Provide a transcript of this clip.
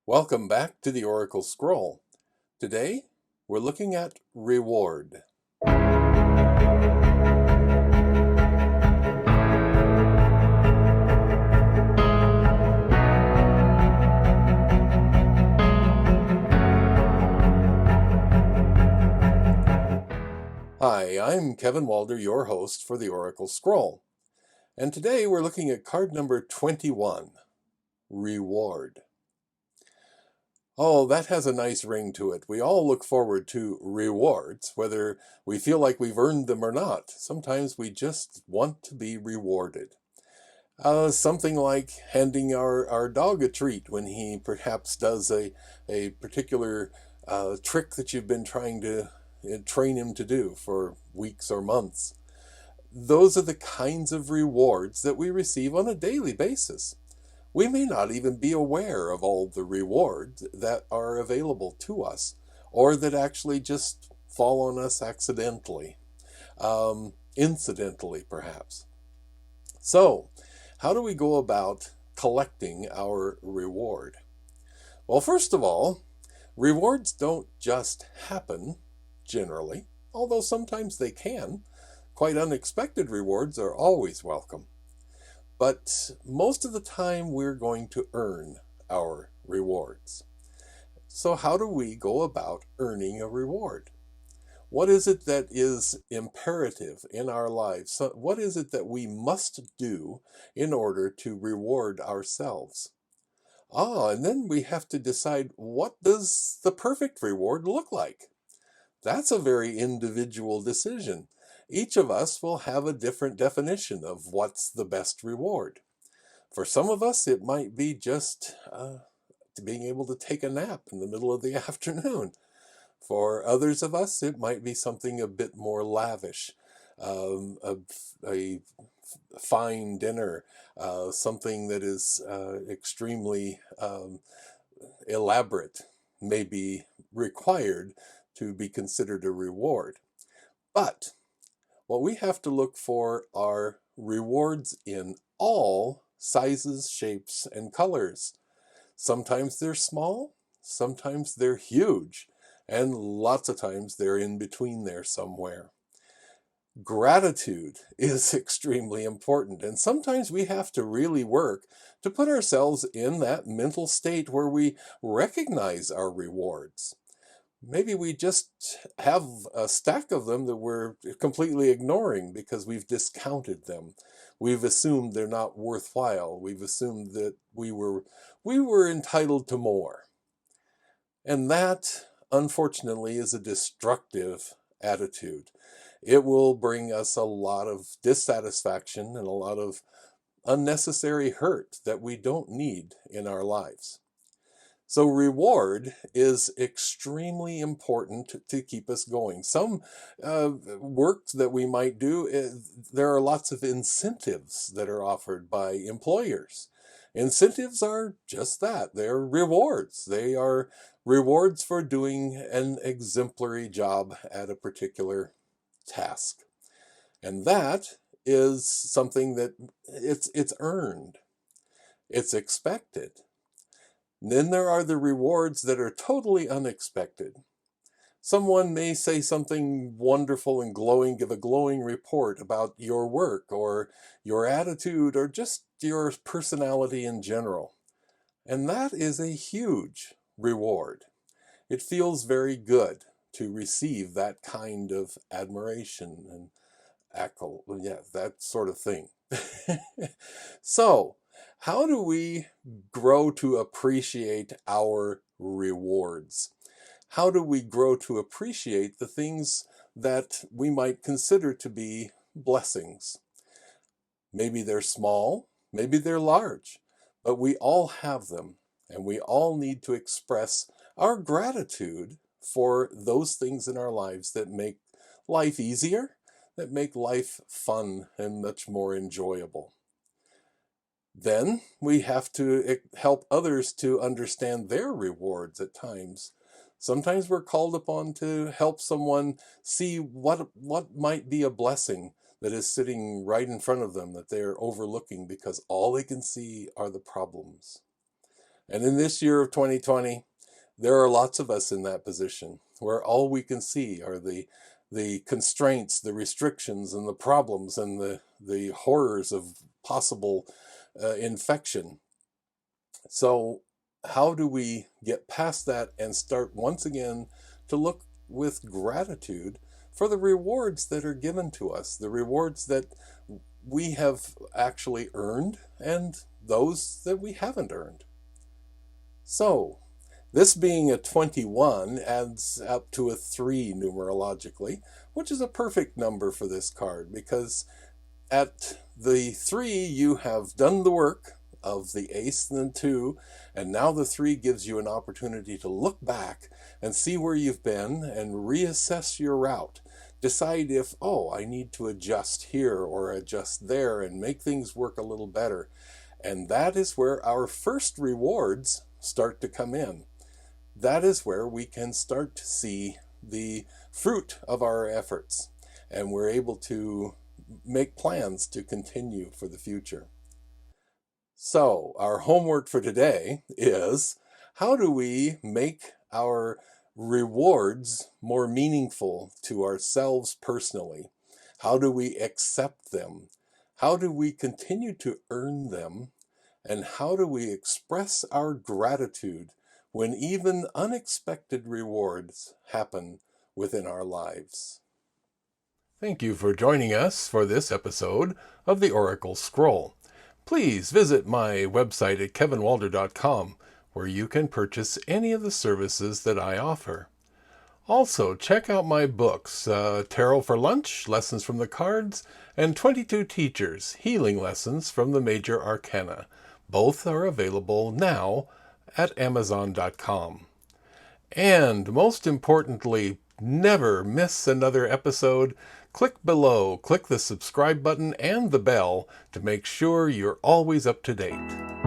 Welcome back to the Oracle Scroll. Today, we're looking at reward. Hi, I'm Kevin Walder, your host for the Oracle Scroll. And today we're looking at card number 21, Reward. Oh, that has a nice ring to it. We all look forward to rewards, whether we feel like we've earned them or not. Sometimes we just want to be rewarded. Something like handing our dog a treat when he perhaps does a particular trick that you've been trying to train him to do for weeks or months. Those are the kinds of rewards that we receive on a daily basis. We may not even be aware of all the rewards that are available to us, or that actually just fall on us accidentally, incidentally perhaps. So, how do we go about collecting our reward? Well, first of all, rewards don't just happen, generally, although sometimes they can. Quite unexpected rewards are always welcome. But most of the time we're going to earn our rewards. So how do we go about earning a reward? What is it that is imperative in our lives? So what is it that we must do in order to reward ourselves? And then we have to decide, what does the perfect reward look like? That's a very individual decision. Each of us will have a different definition of what's the best reward. For some of us, it might be just being able to take a nap in the middle of the afternoon. For others of us, it might be something a bit more lavish, a fine dinner, something that is extremely elaborate may be required to be considered a reward. But what we have to look for are rewards in all sizes, shapes, and colors. Sometimes they're small, sometimes they're huge, and lots of times they're in between there somewhere. Gratitude is extremely important, and sometimes we have to really work to put ourselves in that mental state where we recognize our rewards. Maybe we just have a stack of them that we're completely ignoring because we've discounted them. We've assumed they're not worthwhile. We've assumed that we were entitled to more. And that, unfortunately, is a destructive attitude. It will bring us a lot of dissatisfaction and a lot of unnecessary hurt that we don't need in our lives. So reward is extremely important to keep us going. Some work that we might do, there are lots of incentives that are offered by employers. Incentives are just that. They're rewards. They are rewards for doing an exemplary job at a particular task. And that is something that it's earned. It's expected. Then there are the rewards that are totally unexpected. Someone may say something wonderful and glowing, give a glowing report about your work or your attitude or just your personality in general. And that is a huge reward. It feels very good to receive that kind of admiration and that sort of thing. So, how do we grow to appreciate our rewards? How do we grow to appreciate the things that we might consider to be blessings? Maybe they're small, maybe they're large, but we all have them, and we all need to express our gratitude for those things in our lives that make life easier, that make life fun and much more enjoyable. Then we have to help others to understand their rewards at times. Sometimes we're called upon to help someone see what might be a blessing that is sitting right in front of them that they're overlooking because all they can see are the problems. And in this year of 2020, there are lots of us in that position where all we can see are the constraints, the restrictions, and the problems, and the horrors of possible infection. So, how do we get past that and start once again to look with gratitude for the rewards that are given to us, the rewards that we have actually earned and those that we haven't earned? So, this being a 21 adds up to a 3 numerologically, which is a perfect number for this card because at the 3 you have done the work of the ace and the 2, and now the 3 gives you an opportunity to look back and see where you've been and reassess your route. Decide if, oh, I need to adjust here or adjust there and make things work a little better. And that is where our first rewards start to come in. That is where we can start to see the fruit of our efforts, and we're able to make plans to continue for the future. So, our homework for today is, how do we make our rewards more meaningful to ourselves personally? How do we accept them? How do we continue to earn them? And how do we express our gratitude when even unexpected rewards happen within our lives? Thank you for joining us for this episode of the Oracle Scroll. Please visit my website at kevinwalder.com, where you can purchase any of the services that I offer. Also, check out my books, Tarot for Lunch, Lessons from the Cards, and 22 Teachers, Healing Lessons from the Major Arcana. Both are available now at Amazon.com. And most importantly, never miss another episode. Click below, click the subscribe button and the bell to make sure you're always up to date.